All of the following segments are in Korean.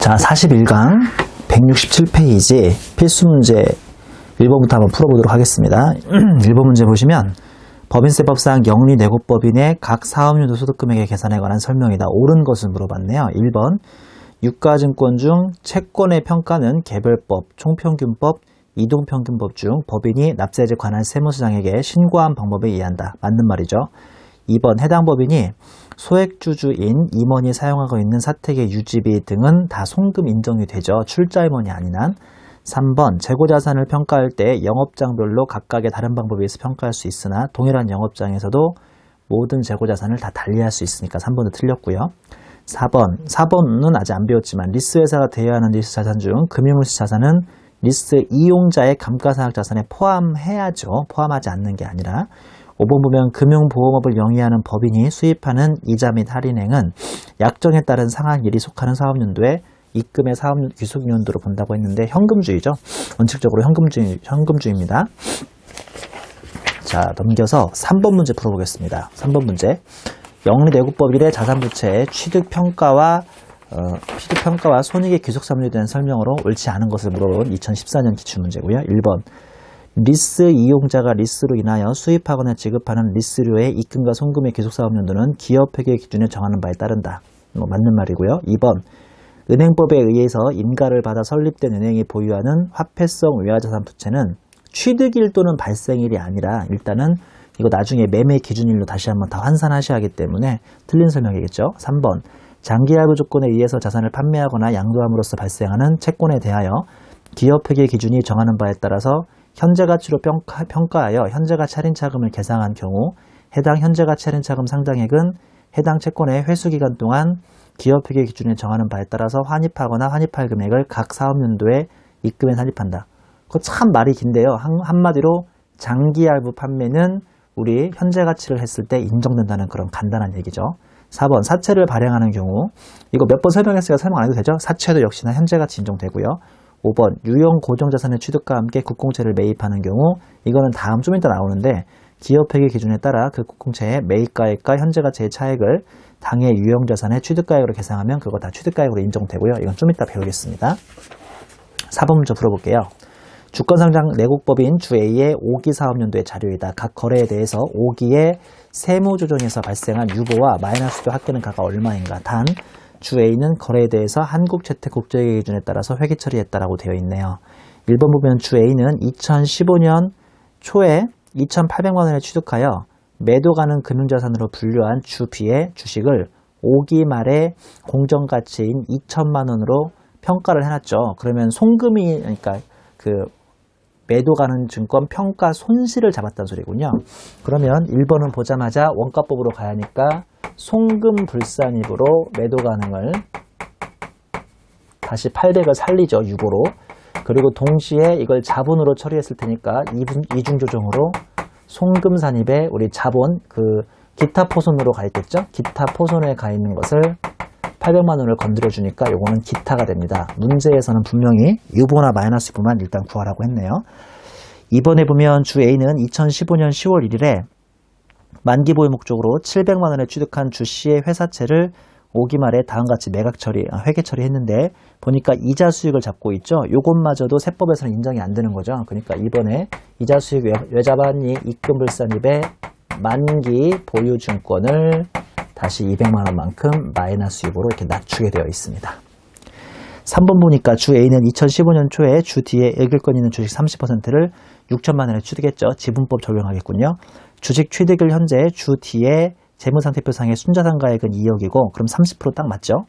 자, 41강 167페이지 필수 문제 1번부터 한번 풀어보도록 하겠습니다. 1번 문제 보시면 법인세법상 영리내국법인의 각 사업연도 소득금액의 계산에 관한 설명이다. 옳은 것을 물어봤네요. 1번 유가증권 중 채권의 평가는 개별법, 총평균법, 이동평균법 중 법인이 납세액에 관한 세무서장에게 신고한 방법에 의한다. 맞는 말이죠. 2번 해당 법인이 소액주주인 임원이 사용하고 있는 사택의 유지비 등은 다 송금 인정이 되죠. 출자 임원이 아닌 한. 3번 재고자산을 평가할 때 영업장별로 각각의 다른 방법에 의해서 평가할 수 있으나 동일한 영업장에서도 모든 재고자산을 다 달리할 수 있으니까 3번도 틀렸고요. 4번은 아직 안 배웠지만 리스회사가 대여하는 리스자산 중 금융물질 자산은 리스 이용자의 감가상각 자산에 포함해야죠. 포함하지 않는 게 아니라. 5번 보면 금융보험업을 영위하는 법인이 수입하는 이자 및 할인행은 약정에 따른 상한일이 속하는 사업연도에 입금의 사업 귀속연도로 본다고 했는데 현금주의죠. 원칙적으로 현금주의입니다. 자, 넘겨서 3번 문제 풀어보겠습니다. 3번 문제. 영리내국법인의 자산부채의 취득평가와 손익의 귀속사물에 대한 설명으로 옳지 않은 것을 물어본 2014년 기출문제고요. 1번 리스 이용자가 리스로 인하여 수입하거나 지급하는 리스료의 입금과 송금의 귀속사업연도는 기업회계 기준에 정하는 바에 따른다. 맞는 말이고요. 2번 은행법에 의해서 인가를 받아 설립된 은행이 보유하는 화폐성 외화자산 부채는 취득일 또는 발생일이 아니라 일단은 이거 나중에 매매 기준일로 다시 한번 다 환산하셔야 하기 때문에 틀린 설명이겠죠. 3번 장기할부 조건에 의해서 자산을 판매하거나 양도함으로써 발생하는 채권에 대하여 기업회계 기준이 정하는 바에 따라서 현재가치로 평가하여 현재가치 할인차금을 계상한 경우 해당 현재가치 할인차금 상당액은 해당 채권의 회수기간 동안 기업회계 기준에 정하는 바에 따라서 환입하거나 환입할 금액을 각 사업연도에 입금해 환입한다. 그거 참 말이 긴데요. 한마디로 장기할부 판매는 우리 현재가치를 했을 때 인정된다는 그런 간단한 얘기죠. 4번 사채를 발행하는 경우 이거 몇 번 설명했으니까 설명 안 해도 되죠. 사채도 역시나 현재가치 인정되고요. 5번 유형 고정자산의 취득과 함께 국공채를 매입하는 경우 이거는 다음 좀 이따 나오는데 기업회계 기준에 따라 그 국공채의 매입가액과 현재가치의 차액을 당해 유형자산의 취득가액으로 계상하면 그거 다 취득가액으로 인정되고요. 이건 좀 이따 배우겠습니다. 4번 문제 풀어볼게요. 주권상장 내국법인 주 A의 5기 사업연도의 자료이다. 각 거래에 대해서 5기의 세무조정에서 발생한 유보와 마이너스도 합계는 각각 얼마인가. 단 주 A는 거래에 대해서 한국재택국제회계 기준에 따라서 회계 처리했다라고 되어 있네요. 1번 보면 주 A는 2015년 초에 2,800만 원에 취득하여 매도 가능 금융자산으로 분류한 주 B의 주식을 5기 말에 공정가치인 2천만 원으로 평가를 해놨죠. 그러면 송금이 그러니까 그 매도 가능 증권 평가 손실을 잡았다는 소리군요. 그러면 1번은 보자마자 원가법으로 가야 하니까 송금 불산입으로 매도 가능을 다시 800을 살리죠. 유보로. 그리고 동시에 이걸 자본으로 처리했을 테니까 이중조정으로 송금 산입에 우리 자본 그 기타 포손으로 가 있겠죠. 기타 포손에 가 있는 것을 800만 원을 건드려 주니까 요거는 기타가 됩니다. 문제에서는 분명히 유보나 마이너스 유보만 일단 구하라고 했네요. 이번에 보면 주 A는 2015년 10월 1일에 만기 보유 목적으로 700만 원에 취득한 주 C의 회사채를 5기 말에 다음같이 매각 처리, 회계 처리했는데 보니까 이자 수익을 잡고 있죠. 요것마저도 세법에서는 인정이 안 되는 거죠. 그러니까 이번에 이자 수익 외자반이 입금 불산입에 만기 보유 증권을 다시 200만 원만큼 마이너스 유보로 이렇게 낮추게 되어 있습니다. 3번 보니까 주 A는 2015년 초에 주 D에 일결권 있는 주식 30%를 6천만 원에 취득했죠. 지분법 적용하겠군요. 주식 취득일 현재 주 D의 재무상태표상의 순자산가액은 2억이고 그럼 30% 딱 맞죠?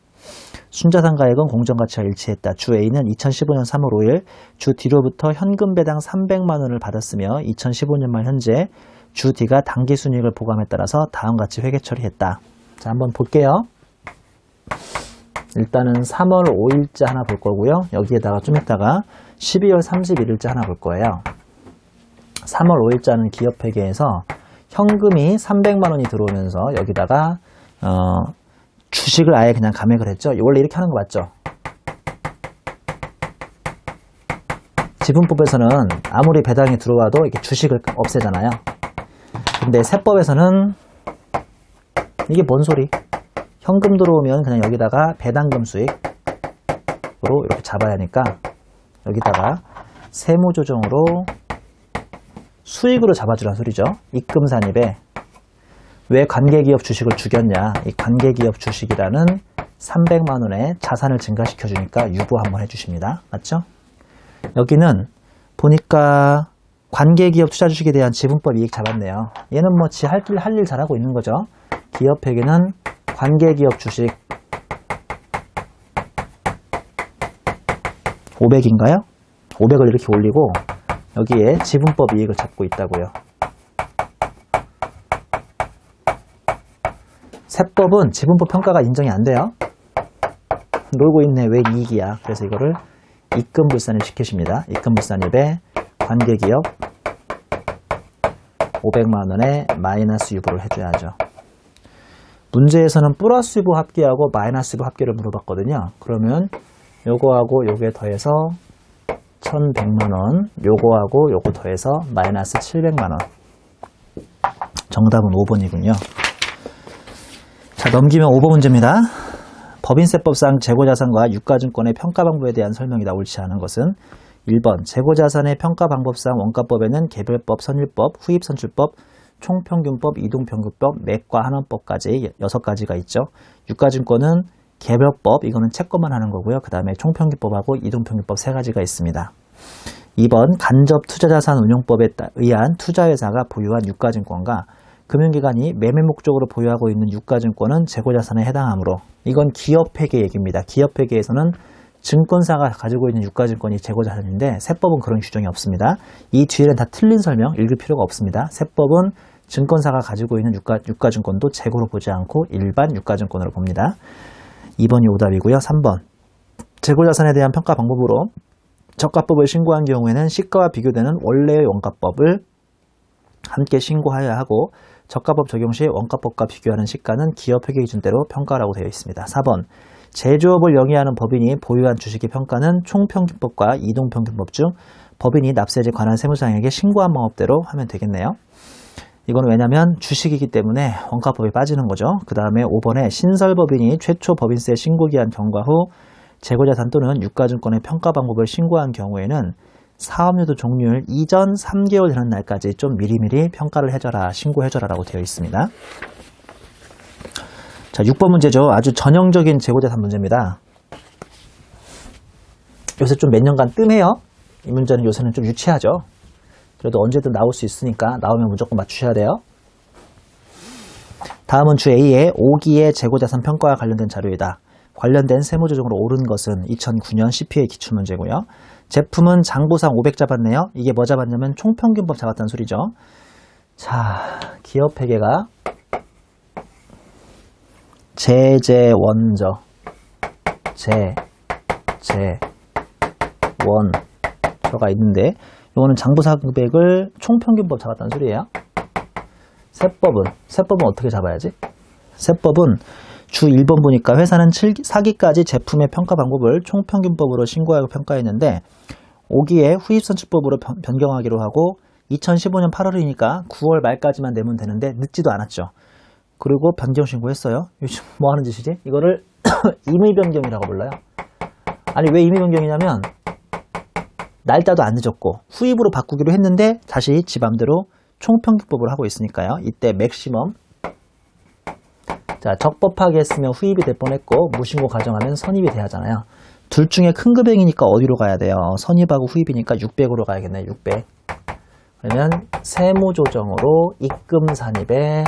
순자산가액은 공정가치와 일치했다. 주 A는 2015년 3월 5일 주 D로부터 현금 배당 300만 원을 받았으며 2015년 말 현재 주 D가 당기순이익을 보감에 따라서 다음같이 회계 처리했다. 자, 한번 볼게요. 일단은 3월 5일자 하나 볼 거고요. 여기에다가 좀 이따가 12월 31일자 하나 볼 거예요. 3월 5일자는 기업회계에서 현금이 300만 원이 들어오면서 여기다가 주식을 아예 그냥 감액을 했죠. 원래 이렇게 하는 거 맞죠? 지분법에서는 아무리 배당이 들어와도 이렇게 주식을 없애잖아요. 근데 세법에서는 이게 뭔 소리? 현금 들어오면 그냥 여기다가 배당금 수익 식으로 이렇게 잡아야 하니까 여기다가 세무조정으로 수익으로 잡아주란 소리죠. 입금산입에 왜 관계기업 주식을 죽였냐. 이 관계기업 주식이라는 300만 원의 자산을 증가시켜 주니까 유보 한번 해주십니다. 맞죠? 여기는 보니까 관계기업 투자 주식에 대한 지분법 이익 잡았네요. 얘는 뭐 지 할 일 잘하고 있는 거죠. 기업회계는 관계기업 주식 500인가요? 500을 이렇게 올리고 여기에 지분법 이익을 잡고 있다고요. 세법은 지분법 평가가 인정이 안 돼요. 놀고 있네. 왜 이익이야. 그래서 이거를 입금불산입 시키십니다. 입금불산입에 관계기업 500만 원에 마이너스 유보를 해줘야죠. 문제에서는 플러스 유보 합계하고 마이너스 유보 합계를 물어봤거든요. 그러면 요거하고 요게 더해서 1100만 원, 요거하고 요거 더해서 마이너스 700만 원. 정답은 5번이군요. 자, 넘기면 5번 문제입니다. 법인세법상 재고자산과 유가증권의 평가 방법에 대한 설명이다. 옳지 않은 것은 1번 재고자산의 평가 방법상 원가법에는 개별법, 선일법, 후입선출법, 총평균법, 이동평균법, 매과 한원법까지 6가지가 있죠. 유가증권은 개별법, 이거는 채권만 하는 거고요. 그 다음에 총평균법하고 이동평균법 3가지가 있습니다. 2번 간접투자자산운용법에 의한 투자회사가 보유한 유가증권과 금융기관이 매매 목적으로 보유하고 있는 유가증권은 재고자산에 해당하므로 이건 기업회계 얘기입니다. 기업회계에서는 증권사가 가지고 있는 유가증권이 재고자산인데 세법은 그런 규정이 없습니다. 이 뒤에는 다 틀린 설명 읽을 필요가 없습니다. 세법은 증권사가 가지고 있는 유가증권도 재고로 보지 않고 일반 유가증권으로 봅니다. 2번이 오답이고요. 3번 재고자산에 대한 평가 방법으로 저가법을 신고한 경우에는 시가와 비교되는 원래의 원가법을 함께 신고하여야 하고 저가법 적용 시 원가법과 비교하는 시가는 기업회계 기준대로 평가라고 되어 있습니다. 4번 제조업을 영위하는 법인이 보유한 주식의 평가는 총평균법과 이동평균법 중 법인이 납세자에 관한 세무사항에게 신고한 방법대로 하면 되겠네요. 이건 왜냐면 주식이기 때문에 원가법에 빠지는 거죠. 그 다음에 5번에 신설법인이 최초 법인세 신고기한 경과 후 재고자산 또는 유가증권의 평가 방법을 신고한 경우에는 사업유도 종료일 이전 3개월 되는 날까지 좀 미리미리 평가를 해줘라, 신고해줘라 라고 되어 있습니다. 자, 6번 문제죠. 아주 전형적인 재고자산 문제입니다. 요새 좀 몇 년간 뜸해요. 이 문제는 요새는 좀 유치하죠. 그래도 언제든 나올 수 있으니까 나오면 무조건 맞추셔야 돼요. 다음은 주 A의 5기의 재고자산 평가와 관련된 자료이다. 관련된 세무조정으로 옳은 것은 2009년 CPA 기출문제고요. 제품은 장부상 500 잡았네요. 이게 뭐 잡았냐면 총평균법 잡았다는 소리죠. 자, 기업회계가 제재원저가 있는데 이거는 장부상 금액을 총평균법 잡았다는 소리예요. 세법은 어떻게 잡아야지? 세법은 주 1번 보니까 회사는 4기까지 제품의 평가 방법을 총평균법으로 신고하고 평가했는데 5기에 후입선출법으로 변경하기로 하고 2015년 8월이니까 9월 말까지만 내면 되는데 늦지도 않았죠. 그리고 변경 신고했어요. 요즘 뭐 하는 짓이지? 이거를 임의 변경이라고 불러요. 아니 왜 임의 변경이냐면 날짜도 안 늦었고 후입으로 바꾸기로 했는데 다시 지 맘대로 총평균법을 하고 있으니까요. 이때 맥시멈 자, 적법하게 했으면 후입이 될 뻔했고 무신고 가정하면 선입이 돼야 하잖아요. 둘 중에 큰 금액이니까 어디로 가야 돼요? 선입하고 후입이니까 600으로 가야겠네. 600. 그러면 세무조정으로 입금산입에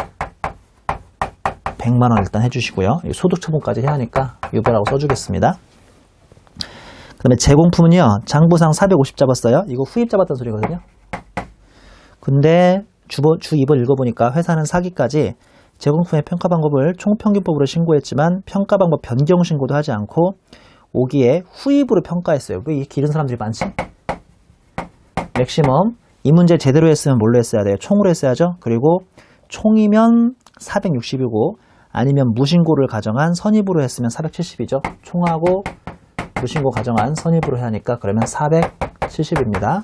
100만 원 일단 해주시고요. 소득처분까지 해야 하니까 유보라고 써주겠습니다. 그 다음에 제공품은요. 장부상 450 잡았어요. 이거 후입 잡았다는 소리거든요. 근데 주 2번 읽어보니까 회사는 4기까지 제공품의 평가 방법을 총평균법으로 신고했지만 평가 방법 변경 신고도 하지 않고 5기에 후입으로 평가했어요. 왜 이렇게 이런 사람들이 많지? 맥시멈 이 문제 제대로 했으면 뭘로 했어야 돼요? 총으로 했어야죠. 그리고 총이면 460이고 아니면 무신고를 가정한 선입으로 했으면 470이죠. 총하고 무신고 가정한 선입으로 해야 하니까 그러면 470입니다.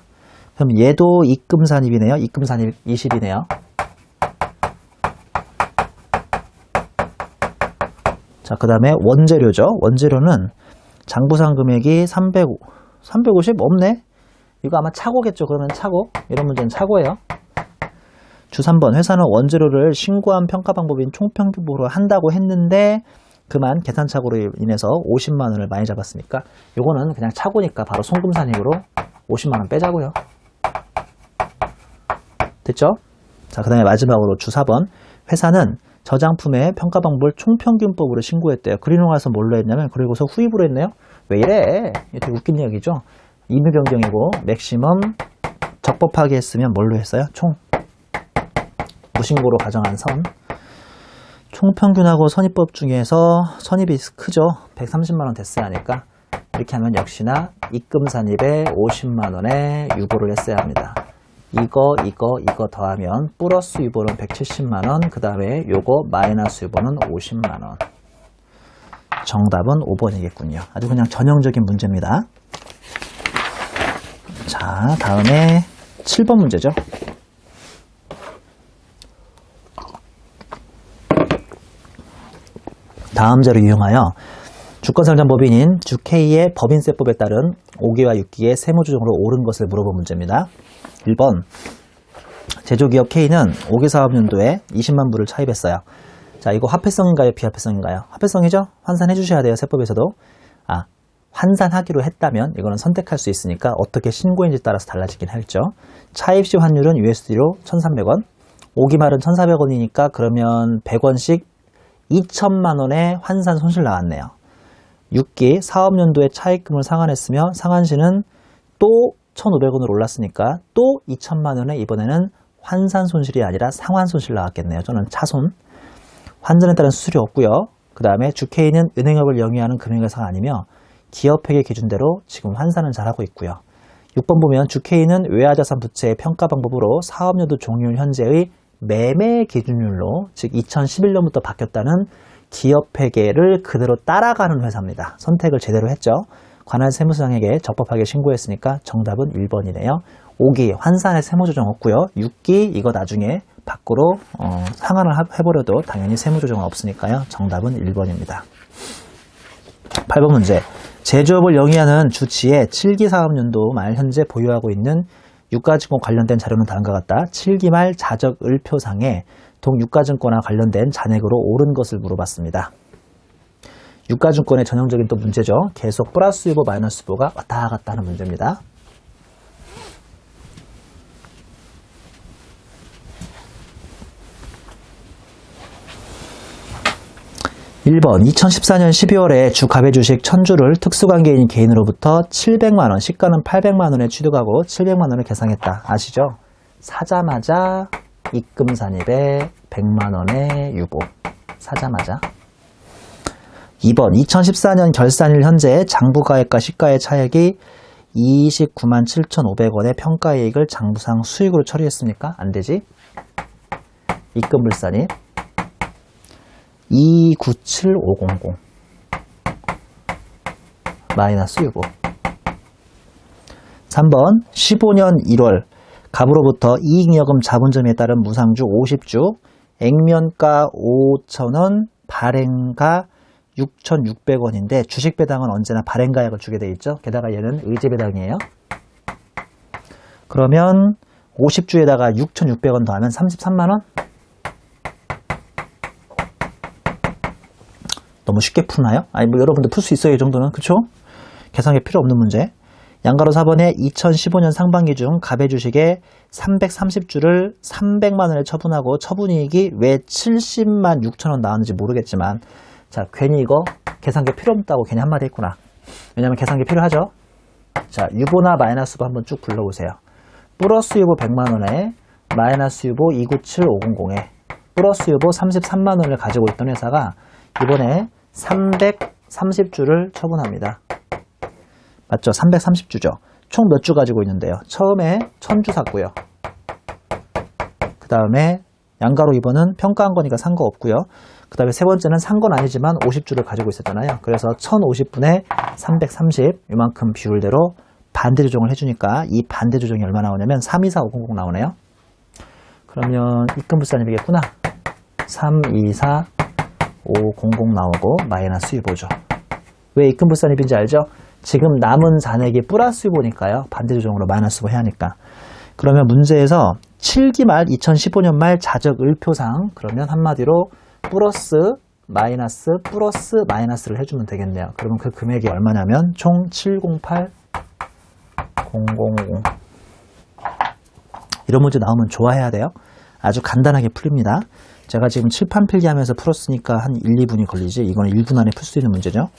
그럼 얘도 입금산입이네요. 입금산입 20이네요. 자, 그 다음에 원재료죠. 원재료는 장부상 금액이 350 없네? 이거 아마 차고겠죠. 그러면 차고. 이런 문제는 차고예요. 주 3번 회사는 원재료를 신고한 평가 방법인 총평균보로 한다고 했는데 그만 계산착오로 인해서 50만 원을 많이 잡았으니까 요거는 그냥 차고니까 바로 송금산입으로 50만 원 빼자고요. 됐죠? 자, 그 다음에 마지막으로 주 4번 회사는 저장품의 평가 방법을 총평균법으로 신고했대요. 그리고 나서 뭘로 했냐면 그리고서 후입으로 했네요. 왜 이래? 이게 되게 웃긴 이야기죠. 임의 변경이고 맥시멈 적법하게 했으면 뭘로 했어요? 총 무신고로 가정한 선. 총평균하고 선입법 중에서 선입이 크죠. 130만 원 됐어야 하니까 이렇게 하면 역시나 입금산입에 50만 원에 유보를 했어야 합니다. 이거 더하면 플러스 유보는 170만 원, 그 다음에 요거 마이너스 유보는 50만 원. 정답은 5번이겠군요. 아주 그냥 전형적인 문제입니다. 자, 다음에 7번 문제죠. 다음 자를 이용하여 주권상장법인인 주 K의 법인세법에 따른 5기와 6기의 세무조정으로 옳은 것을 물어본 문제입니다. 1번 제조기업 K는 5기 사업연도에 20만 부를 차입했어요. 자, 이거 화폐성인가요? 비화폐성인가요? 화폐성이죠? 환산해 주셔야 돼요. 세법에서도. 환산하기로 했다면 이거는 선택할 수 있으니까 어떻게 신고인지 따라서 달라지긴 할죠. 차입시 환율은 USD로 1,300원, 5기 말은 1,400원이니까 그러면 100원씩 2천만 원의 환산 손실 나왔네요. 6기 사업연도에 차입금을 상환했으며 상환시는 또 1,500원으로 올랐으니까 또 2천만 원에 이번에는 환산 손실이 아니라 상환 손실 나왔겠네요. 저는 차손. 환전에 따른 수수료 없고요. 그 다음에 주 K는 은행업을 영위하는 금융회사가 아니며 기업회계 기준대로 지금 환산은 잘하고 있고요. 6번 보면 주 K는 외화자산 부채의 평가 방법으로 사업연도 종료일 현재의 매매 기준율로 즉 2011년부터 바뀌었다는 기업회계를 그대로 따라가는 회사입니다. 선택을 제대로 했죠. 관할 세무서장에게 적법하게 신고했으니까 정답은 1번이네요. 5기 환산의 세무조정 없고요. 6기 이거 나중에 밖으로 상환을 해버려도 당연히 세무조정은 없으니까요. 정답은 1번입니다. 8번 문제. 제조업을 영위하는 주치의 7기 사업연도 말 현재 보유하고 있는 유가증권 관련된 자료는 다음과 같다. 7기 말 자적을표상에 동유가증권과 관련된 잔액으로 옳은 것을 물어봤습니다. 유가증권의 전형적인 또 문제죠. 계속 플러스 유보 마이너스 유보가 왔다 갔다 하는 문제입니다. (1번) 2014년 12월에 주 가배주식 1000주를 특수관계인 개인으로부터 700만원, 시가는 800만원에 취득하고 700만원을 계상했다. 아시죠? 사자마자 입금산입에 100만원의 유보. 사자마자. 2번 2014년 결산일 현재 장부가액과 시가의 차액이 29만 7,500원의 평가이익을 장부상 수익으로 처리했습니까? 안되지. 입금불산입 297500 마이너스 유보. 3번 15년 1월 갑으로부터 이익여금 자본점에 따른 무상주 50주 액면가 5,000원 발행가 6,600원인데 주식배당은 언제나 발행가액을 주게 돼 있죠. 게다가 얘는 의제배당이에요. 그러면 50주에다가 6,600원 더하면 33만원? 너무 쉽게 푸나요? 아니 뭐 여러분들 풀 수 있어요. 이 정도는. 그쵸? 계산이 필요 없는 문제. 양가로 4번에 2015년 상반기 중 가배주식에 330주를 300만원에 처분하고 처분이익이 왜 70만 6천원 나왔는지 모르겠지만 자 괜히 이거 계산기 필요 없다고 괜히 한마디 했구나. 왜냐면 계산기 필요하죠. 자 유보나 마이너스 유보 한번 쭉 불러보세요. 플러스 유보 100만원에 마이너스 유보 297500에 플러스 유보 33만원을 가지고 있던 회사가 이번에 330주를 처분합니다. 맞죠? 330주죠. 총 몇 주 가지고 있는데요. 처음에 1000주 샀고요. 그 다음에 양가로 2번은 평가한 거니까 산 거 없고요. 그 다음에 세 번째는 산 건 아니지만 50주를 가지고 있었잖아요. 그래서 1050분의 330 이만큼 비율대로 반대 조정을 해주니까 이 반대 조정이 얼마 나오냐면 324500 나오네요. 그러면 입금불산입이겠구나. 324500 나오고 마이너스 유보죠. 왜 입금불산입인지 알죠? 지금 남은 잔액이 플러스 보니까요. 반대조정으로 마이너스고 해야 하니까. 그러면 문제에서 7기 말 2015년 말 자적 을표상 그러면 한마디로 플러스 마이너스를 해주면 되겠네요. 그러면 그 금액이 얼마냐면 총 708 0050 이런 문제 나오면 좋아해야 돼요. 아주 간단하게 풀립니다. 제가 지금 칠판 필기하면서 풀었으니까 한 1, 2분이 걸리지 이거는 1분 안에 풀 수 있는 문제죠.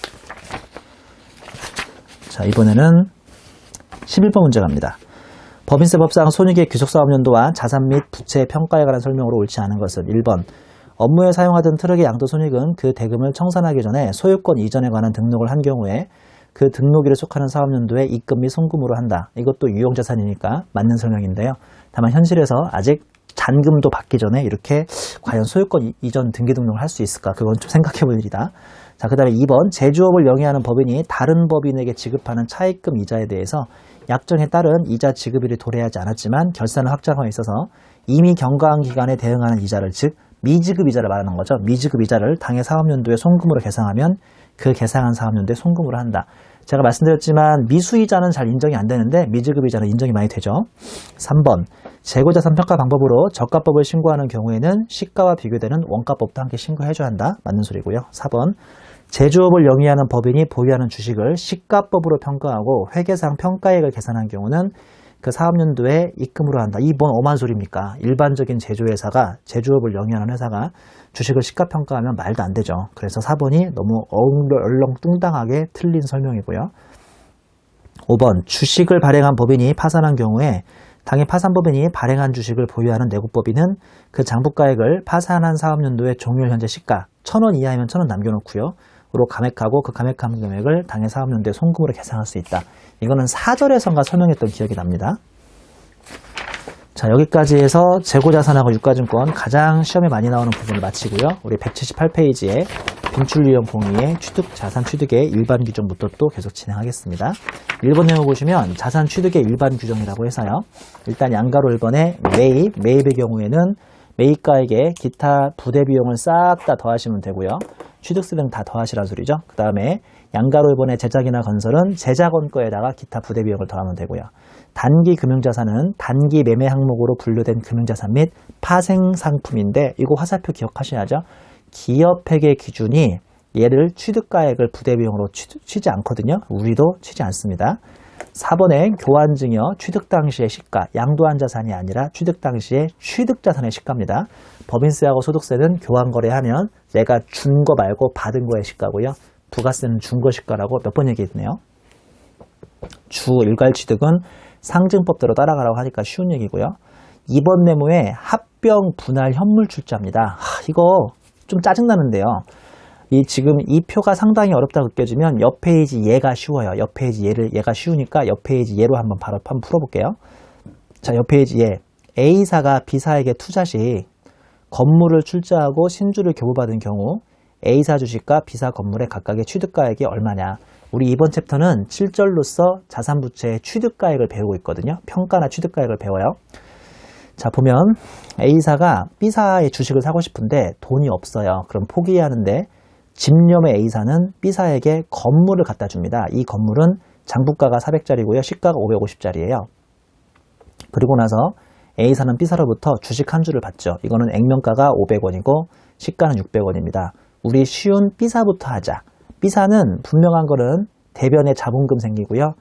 자, 이번에는 11번 문제 갑니다. 법인세법상 손익의 귀속사업연도와 자산 및 부채의 평가에 관한 설명으로 옳지 않은 것은 1번 업무에 사용하던 트럭의 양도손익은 그 대금을 청산하기 전에 소유권 이전에 관한 등록을 한 경우에 그 등록일에 속하는 사업연도에 입금 및 송금으로 한다. 이것도 유용자산이니까 맞는 설명인데요. 다만 현실에서 아직 잔금도 받기 전에 이렇게 과연 소유권 이전 등기 등록을 할 수 있을까? 그건 좀 생각해 볼 일이다. 자, 그 다음에 2번 제조업을 영위하는 법인이 다른 법인에게 지급하는 차입금 이자에 대해서 약정에 따른 이자 지급일이 도래하지 않았지만 결산을 확정함에 있어서 이미 경과한 기간에 대응하는 이자를 즉 미지급 이자를 말하는 거죠. 미지급 이자를 당해 사업연도에 송금으로 계상하면 그 계상한 사업연도에 송금으로 한다. 제가 말씀드렸지만 미수이자는 잘 인정이 안 되는데 미지급 이자는 인정이 많이 되죠. 3번 재고자산 평가 방법으로 저가법을 신고하는 경우에는 시가와 비교되는 원가법도 함께 신고해줘야 한다. 맞는 소리고요. 4번 제조업을 영위하는 법인이 보유하는 주식을 시가법으로 평가하고 회계상 평가액을 계산한 경우는 그 사업연도에 입금으로 한다. 이번 엄한 소리입니까? 일반적인 제조회사가 제조업을 영위하는 회사가 주식을 시가평가하면 말도 안 되죠. 그래서 4번이 너무 얼렁뚱땅하게 틀린 설명이고요. 5번 주식을 발행한 법인이 파산한 경우에 당해 파산법인이 발행한 주식을 보유하는 내국법인은 그 장부가액을 파산한 사업연도의 종료 현재 시가 1,000원 이하이면 1,000원 남겨놓고요. 로 감액하고 그 감액한 금액을 당해 사업연도에 송금으로 계상할 수 있다. 이거는 4절에선가 설명했던 기억이 납니다. 자, 여기까지 해서 재고자산하고 유가증권 가장 시험에 많이 나오는 부분을 마치고요. 우리 178페이지에 빈출유형 공의의 자산 취득의 일반 규정부터 또 계속 진행하겠습니다. 1번 내용 보시면 자산 취득의 일반 규정이라고 해서요. 일단 양가로 1번에 매입의 경우에는 매입가액에 기타 부대 비용을 싹 다 더하시면 되고요. 취득세 등 다 더하시라는 소리죠. 그 다음에 양가로 1번의 제작이나 건설은 제작원가에다가 기타 부대 비용을 더하면 되고요. 단기 금융자산은 단기 매매 항목으로 분류된 금융자산 및 파생상품인데 이거 화살표 기억하셔야죠. 기업회계 기준이 얘를 취득가액을 부대 비용으로 치지 않거든요. 우리도 치지 않습니다. 4번에 교환증여 취득 당시의 시가, 양도한 자산이 아니라 취득 당시의 취득자산의 시가입니다. 법인세하고 소득세는 교환거래하면 내가 준 거 말고 받은 거의 시가고요. 부가세는 준 거 시가라고 몇 번 얘기했네요. 주 일괄 취득은 상증법대로 따라가라고 하니까 쉬운 얘기고요. 2번 메모에 합병 분할 현물 출자입니다. 이거 좀 짜증나는데요. 지금 이 표가 상당히 어렵다 느껴지면 옆 페이지 얘가 쉬워요. 옆 페이지 얘가 쉬우니까 옆 페이지 얘로 한번 풀어볼게요. 자, 옆 페이지 얘. A사가 B사에게 투자 시 건물을 출자하고 신주를 교부받은 경우 A사 주식과 B사 건물의 각각의 취득가액이 얼마냐. 우리 이번 챕터는 7절로서 자산부채의 취득가액을 배우고 있거든요. 평가나 취득가액을 배워요. 자, 보면 A사가 B사의 주식을 사고 싶은데 돈이 없어요. 그럼 포기해야 하는데 집념의 A사는 B사에게 건물을 갖다 줍니다. 이 건물은 장부가가 400짜리고요. 시가가 550짜리예요. 그리고 나서 A사는 B사로부터 주식 한 주를 받죠. 이거는 액면가가 500원이고 시가는 600원입니다. 우리 쉬운 B사부터 하자. B사는 분명한 거는 대변에 자본금 생기고요.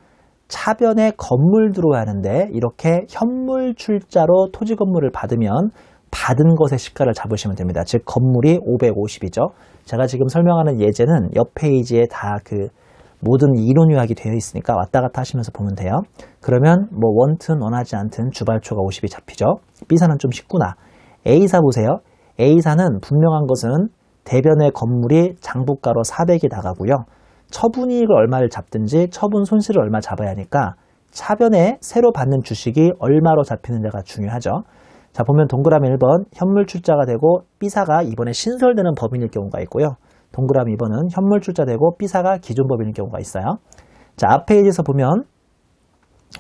차변에 건물 들어가는데 이렇게 현물 출자로 토지 건물을 받으면 받은 것의 시가를 잡으시면 됩니다. 즉 건물이 550이죠. 제가 지금 설명하는 예제는 옆 페이지에 다 모든 이론 요약이 되어 있으니까 왔다 갔다 하시면서 보면 돼요. 그러면 뭐 원튼 원하지 않든 주발초가 50이 잡히죠. B사는 좀 쉽구나. A사 보세요. A사는 분명한 것은 대변의 건물이 장부가로 400이 나가고요. 처분이익을 얼마를 잡든지 처분 손실을 얼마 잡아야 하니까 차변에 새로 받는 주식이 얼마로 잡히는지가 중요하죠. 자, 보면 동그라미 1번 현물 출자가 되고 B사가 이번에 신설되는 법인일 경우가 있고요. 동그라미 2번은 현물 출자되고 B사가 기존 법인일 경우가 있어요. 자, 앞 페이지에서 보면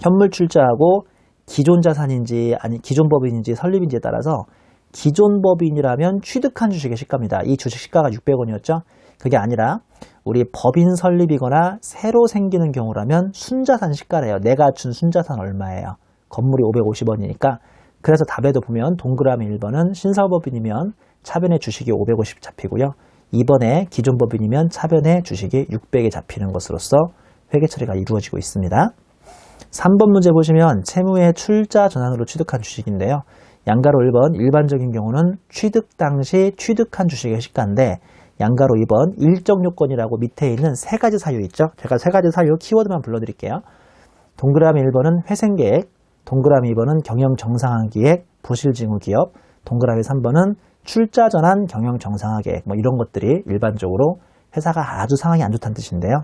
현물 출자하고 기존 자산인지 아니 기존 법인인지 설립인지에 따라서 기존 법인이라면 취득한 주식의 시가입니다. 이 주식 시가가 600원이었죠. 그게 아니라 우리 법인 설립이거나 새로 생기는 경우라면 순자산 시가래요. 내가 준 순자산 얼마예요? 건물이 550원이니까. 그래서 답에도 보면 동그라미 1번은 신설법인이면 차변의 주식이 550 잡히고요. 2번에 기존 법인이면 차변의 주식이 600에 잡히는 것으로서 회계 처리가 이루어지고 있습니다. 3번 문제 보시면 채무의 출자 전환으로 취득한 주식인데요. 양가로 1번 일반적인 경우는 취득 당시 취득한 주식의 시가인데 양가로 2번 일정 요건이라고 밑에 있는 세 가지 사유 있죠. 제가 세 가지 사유 키워드만 불러드릴게요. 동그라미 1번은 회생계획, 동그라미 2번은 경영 정상화 기획, 부실 징후 기업, 동그라미 3번은 출자 전환 경영 정상화 계획, 뭐 이런 것들이 일반적으로 회사가 아주 상황이 안 좋다는 뜻인데요.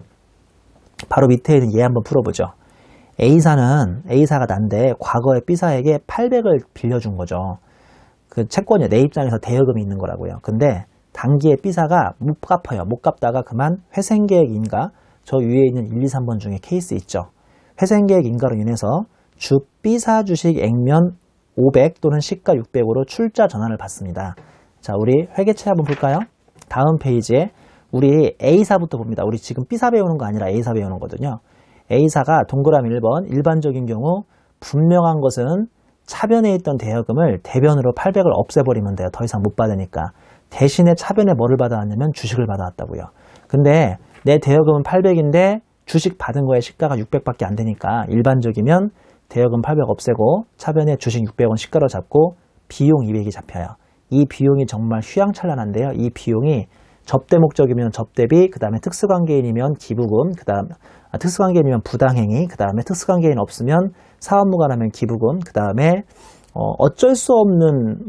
바로 밑에 있는 예 한번 풀어보죠. A사가 난데 과거에 B사에게 800을 빌려준 거죠. 그 채권이 내 입장에서 대여금이 있는 거라고요. 근데 단기에 B사가 못 갚아요. 못 갚다가 그만 회생계획 인가, 저 위에 있는 1, 2, 3번 중에 케이스 있죠. 회생계획 인가로 인해서 주 B사 주식 액면 500 또는 시가 600으로 출자 전환을 받습니다. 자, 우리 회계처리 한번 볼까요? 다음 페이지에 우리 A사부터 봅니다. 우리 지금 B사 배우는 거 아니라 A사 배우는 거거든요. A사가 동그라미 1번 일반적인 경우 분명한 것은 차변에 있던 대여금을 대변으로 800을 없애버리면 돼요. 더 이상 못 받으니까. 대신에 차변에 뭐를 받아왔냐면 주식을 받아왔다고요. 근데 내 대여금은 800인데 주식 받은 거에 시가가 600밖에 안 되니까 일반적이면 대여금 800 없애고 차변에 주식 600원 시가로 잡고 비용 200이 잡혀요. 이 비용이 정말 휘황찬란한데요. 이 비용이 접대 목적이면 접대비, 그 다음에 특수관계인이면 기부금, 그 다음 특수관계인이면 부당행위, 그 다음에 특수관계인 없으면 사업무관하면 기부금, 그 다음에 어쩔 수 없는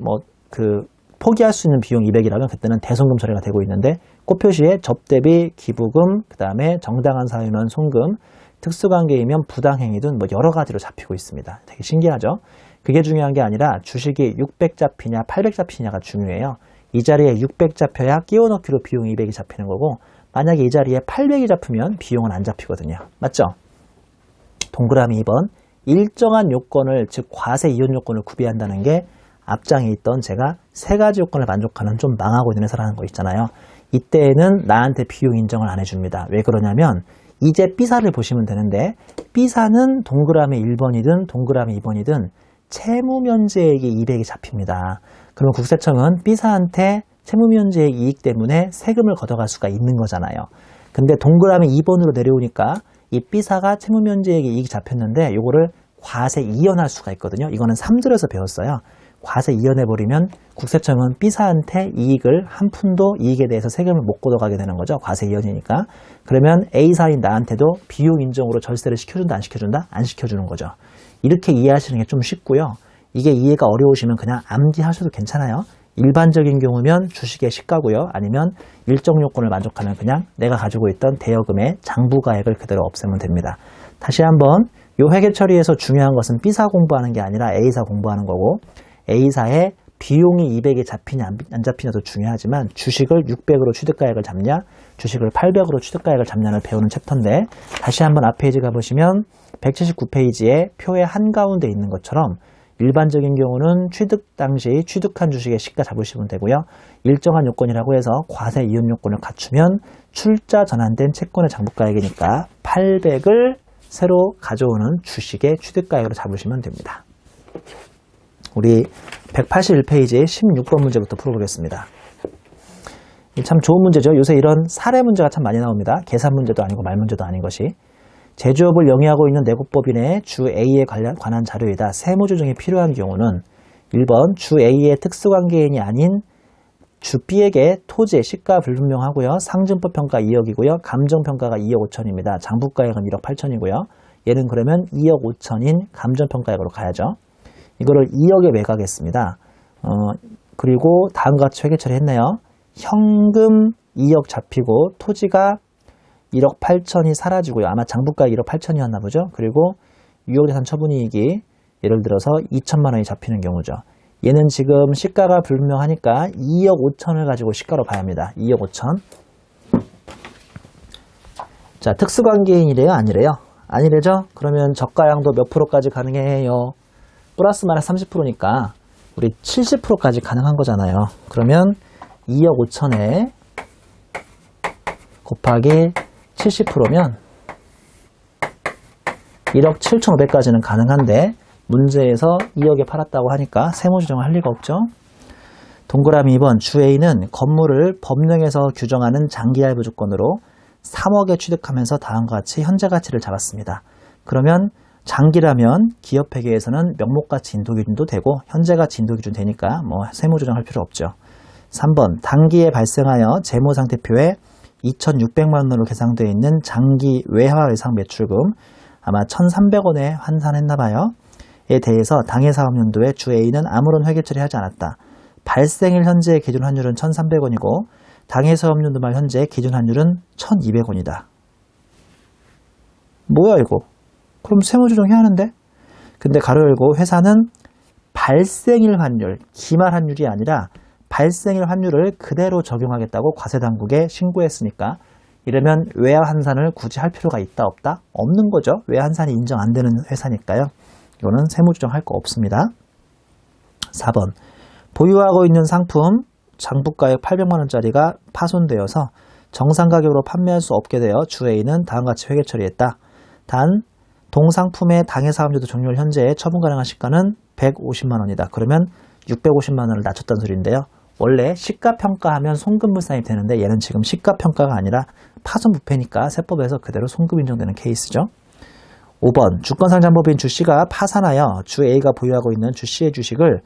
포기할 수 있는 비용 200이라면 그때는 대손금 처리가 되고 있는데 꽃표시에 접대비, 기부금, 그 다음에 정당한 사유면 송금, 특수관계이면 부당행위든 뭐 여러 가지로 잡히고 있습니다. 되게 신기하죠? 그게 중요한 게 아니라 주식이 600 잡히냐 800 잡히냐가 중요해요. 이 자리에 600 잡혀야 끼워 넣기로 비용 200이 잡히는 거고 만약에 이 자리에 800이 잡히면 비용은 안 잡히거든요. 맞죠? 동그라미 2번 일정한 요건을 즉 과세 이혼 요건을 구비한다는 게 앞장에 있던 제가 세 가지 요건을 만족하는 좀 망하고 있는 회사라는 거 있잖아요. 이때에는 나한테 비용 인정을 안 해줍니다. 왜 그러냐면 이제 B사를 보시면 되는데 B사는 동그라미 1번이든 동그라미 2번이든 채무면제액이 200이 잡힙니다. 그러면 국세청은 B사한테 채무면제액 이익 때문에 세금을 걷어갈 수가 있는 거잖아요. 근데 동그라미 2번으로 내려오니까 이 B사가 채무면제액 이익이 잡혔는데 이거를 과세 이연할 수가 있거든요. 이거는 3절에서 배웠어요. 과세 이연해버리면 국세청은 B사한테 이익을 한 푼도 이익에 대해서 세금을 못 걷어가게 되는 거죠. 과세 이연이니까. 그러면 A사인 나한테도 비용 인정으로 절세를 시켜준다, 안 시켜준다? 안 시켜주는 거죠. 이렇게 이해하시는 게 좀 쉽고요. 이게 이해가 어려우시면 그냥 암기하셔도 괜찮아요. 일반적인 경우면 주식의 시가고요. 아니면 일정 요건을 만족하는 그냥 내가 가지고 있던 대여금의 장부가액을 그대로 없애면 됩니다. 다시 한번 이 회계 처리에서 중요한 것은 B사 공부하는 게 아니라 A사 공부하는 거고 A사의 비용이 200이 잡히냐 안 잡히냐도 중요하지만 주식을 600으로 취득가액을 잡냐 주식을 800으로 취득가액을 잡냐를 배우는 챕터인데 다시 한번 앞 페이지 가보시면 179페이지에 표의 한가운데 있는 것처럼 일반적인 경우는 취득 당시 취득한 주식의 시가 잡으시면 되고요. 일정한 요건이라고 해서 과세 이혼 요건을 갖추면 출자 전환된 채권의 장부가액이니까 800을 새로 가져오는 주식의 취득가액으로 잡으시면 됩니다. 우리 181페이지 16번 문제부터 풀어보겠습니다. 참 좋은 문제죠. 요새 이런 사례 문제가 참 많이 나옵니다. 계산 문제도 아니고 말 문제도 아닌 것이. 제조업을 영위하고 있는 내국법인의 주 A에 관한 자료이다. 세무조정이 필요한 경우는 1번 주 A의 특수관계인이 아닌 주 B에게 토지, 시가 불분명하고요. 상증법 평가 2억이고요. 감정평가가 2억 5천입니다. 장부가액은 1억 8천이고요. 얘는 그러면 2억 5천인 감정평가액으로 가야죠. 이거를 2억에 매각했습니다. 그리고 다음과 같이 회계 처리했네요. 현금 2억 잡히고 토지가 1억 8천이 사라지고요. 아마 장부가 1억 8천이었나 보죠. 그리고 유효재산 처분이익이 예를 들어서 2천만 원이 잡히는 경우죠. 얘는 지금 시가가 불분명하니까 2억 5천을 가지고 시가로 봐야 합니다. 2억 5천. 자, 특수관계인이래요? 아니래요? 아니래죠? 그러면 저가량도 몇 프로까지 가능해요? 플러스 마이너스 30%니까 우리 70%까지 가능한 거잖아요. 그러면 2억 5천에 곱하기 70%면 1억 7,500까지는 가능한데 문제에서 2억에 팔았다고 하니까 세무조정을 할 리가 없죠. 동그라미 2번 주 A는 건물을 법령에서 규정하는 장기할부 조건으로 3억에 취득하면서 다음과 같이 현재 가치를 잡았습니다. 그러면 장기라면 기업회계에서는 명목가치 인도기준도 되고 현재가치 인도기준 되니까 뭐 세무조정할 필요 없죠. 3번 단기에 발생하여 재무상태표에 2,600만 원으로 계상되어 있는 장기 외화 외상 매출금 아마 1,300원에 환산했나 봐요. 에 대해서 당해 사업연도에 주 A는 아무런 회계 처리하지 않았다. 발생일 현재의 기준 환율은 1,300원이고 당해 사업연도 말 현재 기준 환율은 1,200원이다. 뭐야 이거? 그럼 세무조정해야 하는데? 근데 가로 열고 회사는 발생일 환율, 기말 환율이 아니라 발생일 환율을 그대로 적용하겠다고 과세당국에 신고했으니까 이러면 외화 환산을 굳이 할 필요가 있다 없다? 없는 거죠. 외화 환산이 인정 안 되는 회사니까요. 이거는 세무조정할 거 없습니다. 4번 보유하고 있는 상품 장부가액 800만 원짜리가 파손되어서 정상 가격으로 판매할 수 없게 되어 주 A는 다음과 같이 회계 처리했다. 단 동상품의 당해사업연도 종료일 현재의 처분 가능한 시가는 150만 원이다. 그러면 650만 원을 낮췄다는 소리인데요. 원래 시가평가하면 송금물상이 되는데 얘는 지금 시가평가가 아니라 파손부패니까 세법에서 그대로 송금 인정되는 케이스죠. 5번 주권상장법인 주씨가 파산하여 주 A가 보유하고 있는 주씨의 주식을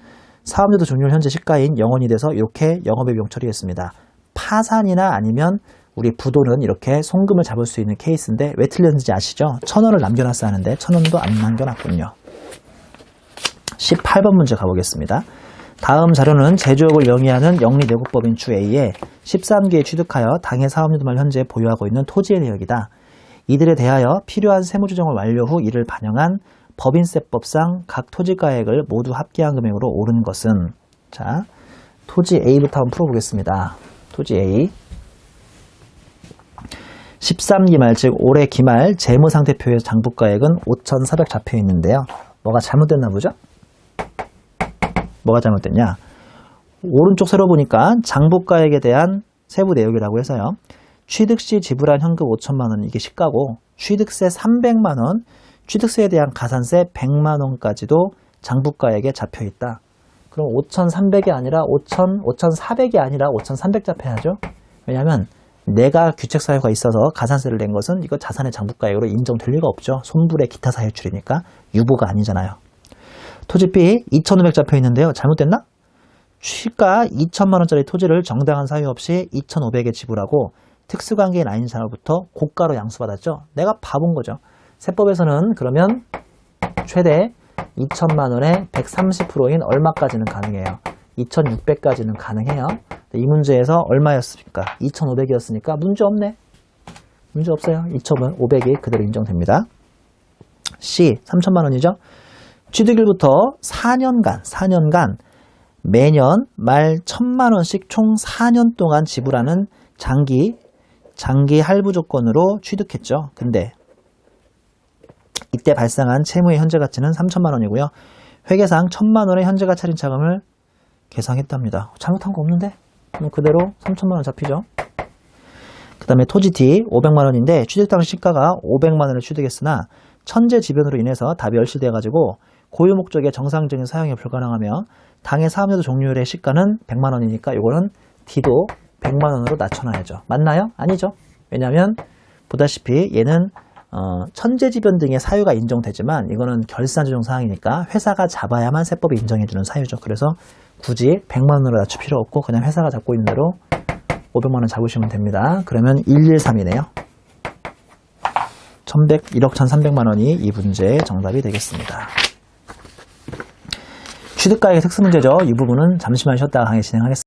사업연도 종료일 현재 시가인 0원이 돼서 이렇게 영업에 비용 처리했습니다. 파산이나 아니면 우리 부도는 이렇게 송금을 잡을 수 있는 케이스인데 왜 틀렸는지 아시죠? 1,000원을 남겨놨어야 하는데 1,000원도 안 남겨놨군요. 18번 문제 가보겠습니다. 다음 자료는 제조업을 영위하는 영리내국법인 주 A에 13기에 취득하여 당해 사업연도 말 현재 보유하고 있는 토지의 내역이다. 이들에 대하여 필요한 세무조정을 완료 후 이를 반영한 법인세법상 각 토지가액을 모두 합계한 금액으로 오른 것은 자 토지 A부터 한번 풀어보겠습니다. 토지 A 13기 말 즉 올해 기말 재무상태표의 장부가액은 5,400 잡혀 있는데요. 뭐가 잘못됐나 보죠? 뭐가 잘못됐냐? 오른쪽 세로 보니까 장부가액에 대한 세부 내역이라고 해서요. 취득시 지불한 현금 5천만 원 이게 시가고 취득세 300만 원, 취득세에 대한 가산세 100만 원까지도 장부가액에 잡혀 있다. 그럼 5,300이 아니라 5,400이 아니라 5,300 잡혀야죠. 왜냐하면 내가 규책 사유가 있어서 가산세를 낸 것은 이거 자산의 장부가액으로 인정될 리가 없죠. 손불의 기타 사유출이니까 유보가 아니잖아요. 토지 B 2,500 잡혀 있는데요. 잘못됐나? 시가 2천만 원짜리 토지를 정당한 사유 없이 2,500에 지불하고 특수관계인 아닌 사람부터 고가로 양수받았죠. 내가 바본 거죠. 세법에서는 그러면 최대 2천만 원에 130%인 얼마까지는 가능해요. 2,600까지는 가능해요. 이 문제에서 얼마였습니까? 2,500이었으니까 문제 없네. 문제 없어요. 2,500이 그대로 인정됩니다. C 3천만 원이죠. 취득일부터 4년간 매년 말 1,000만 원씩 총 4년 동안 지불하는 장기 할부 조건으로 취득했죠. 근데 이때 발생한 채무의 현재 가치는 3천만 원이고요. 회계상 1,000만 원의 현재 가치 할인 차감을 계상했답니다. 잘못한 거 없는데? 그럼 그대로 3천만 원 잡히죠. 그 다음에 토지 D 500만 원인데 취득 당시 시가가 500만 원을 취득했으나 천재지변으로 인해서 답이 열실돼가지고 고유 목적의 정상적인 사용이 불가능하며 당해 사업연도 종료일의 시가는 100만 원이니까 이거는 D도 100만 원으로 낮춰놔야죠. 맞나요? 아니죠. 왜냐하면 보다시피 얘는 천재지변 등의 사유가 인정되지만 이거는 결산조정 사항이니까 회사가 잡아야만 세법이 인정해주는 사유죠. 그래서 굳이 100만 원으로 낮출 필요 없고 그냥 회사가 잡고 있는 대로 500만 원 잡으시면 됩니다. 그러면 113이네요. 1억 1,300만 원이 이 문제의 정답이 되겠습니다. 취득가액의 특수문제죠. 이 부분은 잠시만 쉬었다가 강의 진행하겠습니다.